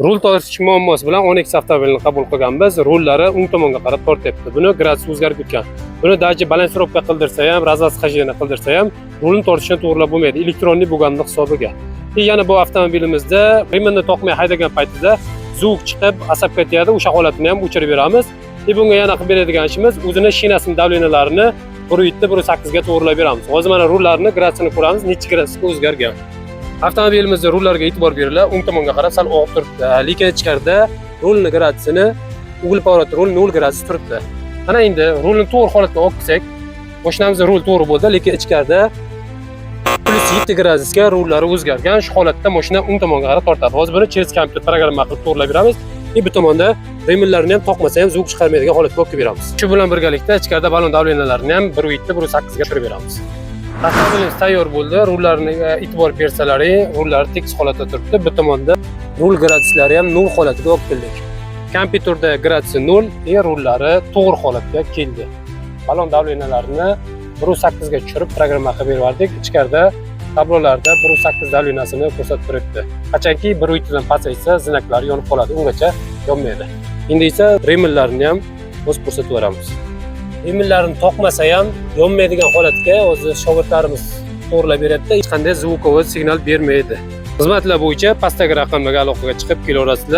Rul tortish muammosi bilan Onyx avtomobilini qabul qilganmiz. Rullari o'ng tomonga qarab tortyapti. Buni gradus o'zgarib ketgan. Buni daji balansirovka qildirsa ham, razas xajini qildirsa ham, rulni tortishni to'g'rilab bo'lmaydi. Elektronli bo'lganlik hisobiga. Yana bu avtomobilimizda remenni toqmay haydagan paytida zuvq chiqib, asabga tegadi. O'sha holatni ham o'chirib beramiz. Bunga yana qilib beradigan ishimiz o'zini shinasining davleniyalarini 1.7 1.8 ga to'g'rilab beramiz. Hozir mana rullarni gradusini ko'ramiz, necha gradusga o'zgargan. Avtomobilimizda rullarga e'tibor beringlar, o'ng tomonga qarab sal og'ib turibdi. Lekin ichkarida rulni gradusini o'g'il pоворot rul 0 gradus turibdi. Mana endi rulni to'g'ri holatga olib kelsak, mashinamizda rul to'g'ri bo'ldi, lekin ichkarida +7 gradusga rullari o'zgargan. Shu holatda mashina o'ng tomonga qarab tortadi. Hozir buni через kompyuter programma qilib to'g'rilab beramiz. Bu tomonda remellarni ham toqmasa ham zuvq chiqarmaydigan holatga olib beramiz. Shu bilan birgalikda ichkarida balon davleniyalarini ham 1.7 1.8 ga tushirib beramiz. Avtomobilimiz tayyor bo'ldi. Rullarni e'tibor bersalaring, rullar tekis holatda turibdi. Bu tomonda rul graduslari ham 0 holatiga olib keldik. Kompyuterda gradusi 0, rullari to'g'ri holatga keldi. Balon davleniyalarini 1.8 ga tushirib programma qilib berdik. Ichkarida tablolarda 1.8 davleniyasini ko'rsatib turibdi. Qachonki 1.7 dan pasaysa, znaklari yonib qoladi, ungacha yonmaydi. Endi esa remellarni ham o'z ko'rsatib beramiz. Remellarni toqmasa ham yonmaydigan holatga o'zi shogirdlarimiz to'g'rilab beryapti. Hech qanday zvukovoy signal bermaydi. Xizmatlar bo'yicha pastdagi raqamlarga aloqaga chiqib kelaverasizlar.